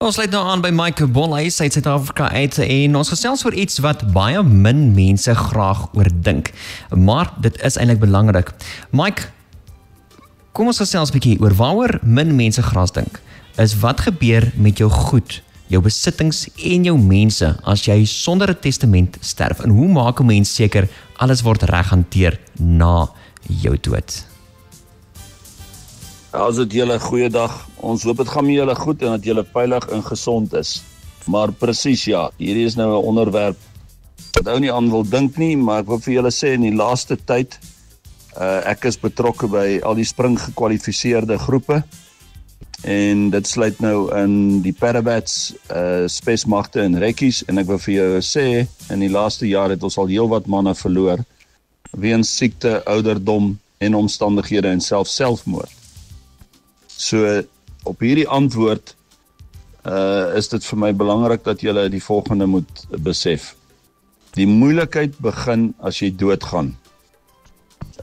Ons sluit nou aan by Mike Bolhuis uit Suid-Afrika uit en ons gesels oor iets wat baie min mense graag oordink. Maar dit is eintlik belangrik. Mike, kom ons gesels 'n bietjie oor waaroor min mense graag dink. Is wat gebeur met jou goed, jou besittings en jou mense as jy sonder 'n testament sterf? En hoe maak 'n mens seker alles word reg hanteer na jou dood? As dit julle goeie dag, ons hoop dit gaan met julle goed en dat julle veilig en gesond is. Maar presies ja, hierdie is nou 'n onderwerp wat ou nie aan wil dink nie, maar ek wil vir julle sê in die laaste tyd, ek is betrokke by al die spring gekwalifiseerde groepe en dit sluit nou in die Parabats, spesmagte en rekkies en ek wil vir jou sê, in die laaste jaar het ons al heelwat manne verloor weens siekte, ouderdom en omstandighede en selfmoord. So, op hierdie antwoord is dit vir my belangrik dat julle die volgende moet besef. Die moeilikheid begin as jy doodgaan.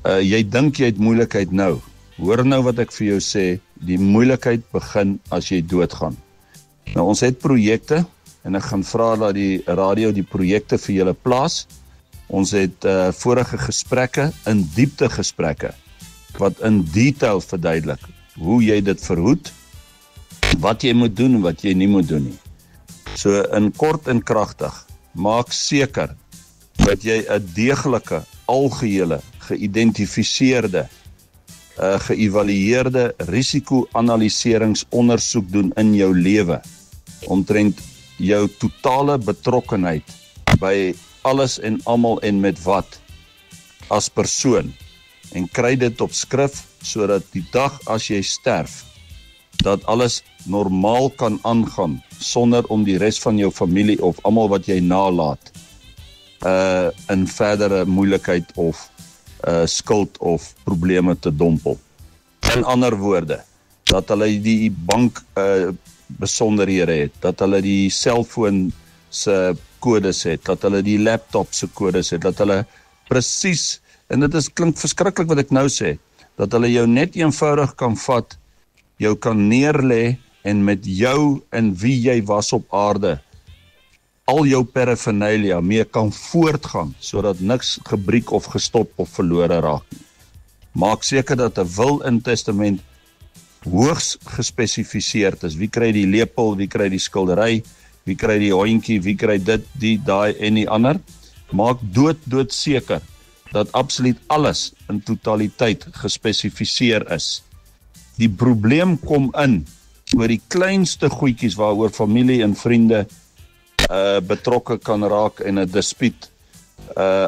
Jy dink jy het moeilikheid nou. Hoor nou wat ek vir jou sê, die moeilikheid begin as jy doodgaan. Nou, ons het projekte, en ek gaan vra dat die radio die projekte vir julle plaas. Ons het vorige gesprekke, in diepte gesprekke, wat in detail verduidelik hoe jy dit verhoed, wat jy moet doen en wat jy nie moet doen nie. So in kort en kragtig, maak seker dat jy 'n deeglike, algehele, geïdentifiseerde, geëvalueerde risiko-analyseringsondersoek doen in jou lewe, omtrent jou totale betrokkenheid by alles en almal en met wat, as persoon, en kry dit op skrif, sodat die dag as jy sterf, dat alles normaal kan aangaan, sonder om die res van jou familie of almal wat jy nalaat, in verdere moeilikheid of skuld of probleme te dompel. In ander woorde, dat hulle die bank besonderhede het, dat hulle die selfoon se kodes het, dat hulle die laptop se kodes het, dat hulle presies, en dit klink verskriklik wat ek nou sê, dat hulle jou net eenvoudig kan vat, jou kan neerlê en met jou en wie jy was op aarde, al jou paraphernalia mee kan voortgaan, sodat niks gebreek of gestop of verlore raak. Maak seker dat 'n wil in testament hoogs gespesifiseerd is. Wie kry die lepel, wie kry die skildery, wie kry die hondjie, wie kry dit, die, daai en die ander. Maak dood seker dat absoluut alles in totaliteit gespesifiseer is. Die probleem kom in oor die kleinste goedjies waaroor familie en vriende betrokke kan raak en 'n dispuut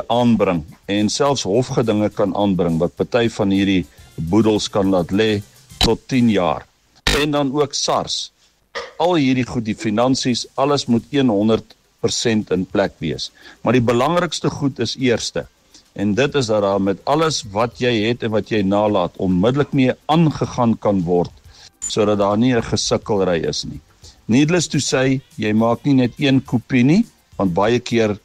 aanbring en selfs hofgedinge kan aanbring wat party van hierdie boedels kan laat lê tot 10 jaar. En dan ook SARS. Al hierdie goed, die finansies, alles moet 100% in plek wees. Maar die belangrikste goed is eerste. En dit is dat daar met alles wat jy het en wat jy nalaat, onmiddellik mee aangegaan kan word, sodat daar nie 'n gesukkelry is nie. Needless to say, jy maak nie net een kopie nie, want baie keer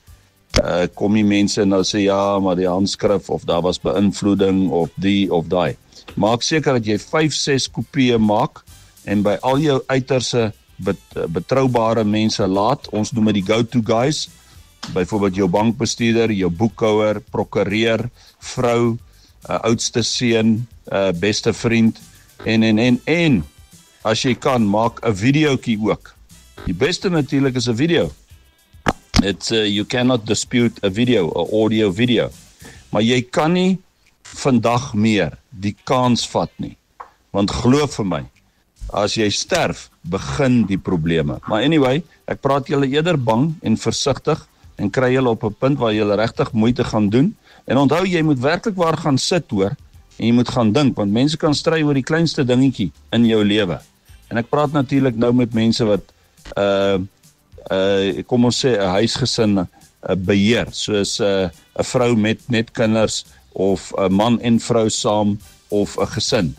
kom die mense en nou sê, ja, maar die handskrif, of daar was beïnvloeding, of die, of daai. Maak seker dat jy 5-6 kopieë maak, en by al jou uiterse betroubare mense laat, ons noem dit die go-to guys, byvoorbeeld jou bankbestuurder, jou boekhouer, prokureur, vrou, oudste seun, beste vriend, en as jy kan, maak 'n videoetjie ook. Die beste natuurlik is 'n video. You cannot dispute a video, 'n audio video. Maar jy kan nie vandag meer die kans vat nie. Want glo vir my, as jy sterf, begin die probleme. Maar anyway, ek praat julle eerder bang en versigtig, en kry julle op 'n punt waar julle regtig moeite gaan doen. En onthou, jy moet werklik waar gaan sit hoor, en jy moet gaan dink, want mense kan stry oor die kleinste dingetjie in jou lewe. En ek praat natuurlik nou met mense wat, kom ons sê, 'n huisgesin beheer, soos 'n vrou met net kinders, of 'n man en vrou saam, of 'n gesin,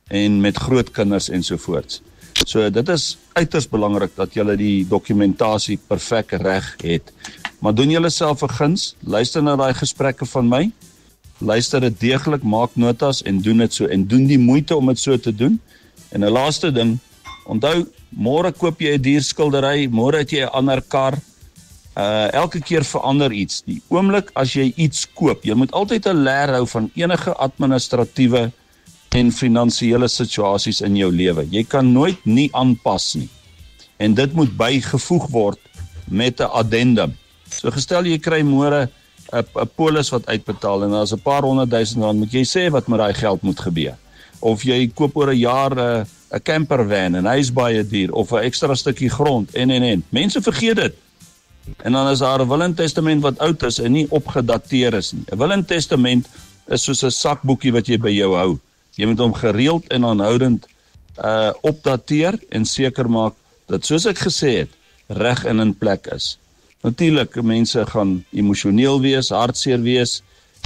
en met groot kinders ensovoorts. So dit is uiters belangrik dat julle die dokumentasie perfek reg het. Maar doen julle self 'n guns, luister na daai gesprekke van my, luister dit deeglik, maak notas en doen dit so, en doen die moeite om dit so te doen. En 'n laaste ding, Onthou, môre koop jy 'n duur skildery, môre het jy 'n ander kar. Elke keer verander iets. Die oomblik as jy iets koop, jy moet altyd 'n leer hou van enige administratiewe en finansiële situasies in jou lewe. Jy kan nooit nie aanpas nie. En dit moet bygevoeg word met 'n addendum. So gestel jy kry môre 'n polis wat uitbetaal en daar's 'n paar 100,000 rand, moet jy sê wat met daai geld moet gebeur. Of jy koop oor 'n jaar 'n campervan en hy is baie duur, of 'n ekstra stukkie grond en. Mense vergeet dit. En dan is daar 'n will and testament wat oud is en nie opgedateer is nie. 'n Will and testament is soos 'n sakboekie wat jy by jou hou. Jy moet hom gereeld en aanhoudend opdateer en seker maak dat, soos ek gesê het, reg en in plek is. Natuurlik, mense gaan emosioneel wees, hartseer wees,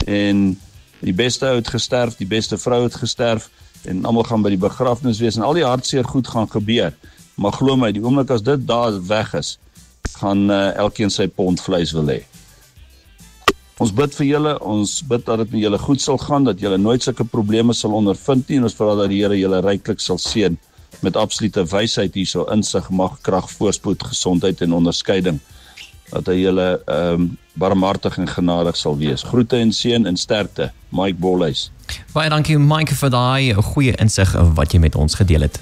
en die beste ou het gesterf, die beste vrou het gesterf, en almal gaan by die begrafnis wees, en al die hartseer goed gaan gebeur. Maar glo my, die oomblik as dit daar weg is, gaan elkeen sy pond vleis wil hê. Ons bid vir julle, ons bid dat dit met julle goed sal gaan, dat julle nooit sulke probleme sal ondervind nie, en ons vra dat die Here julle ryklik sal seën met absolute wysheid hierso, insig, mag, krag, voorspoed, gesondheid en onderskeiding, dat hy julle barmhartig en genadig sal wees. Groete en seën en sterkte. Mike Bolhuis. Baie dankie Mike vir daai goeie insig wat jy met ons gedeel het.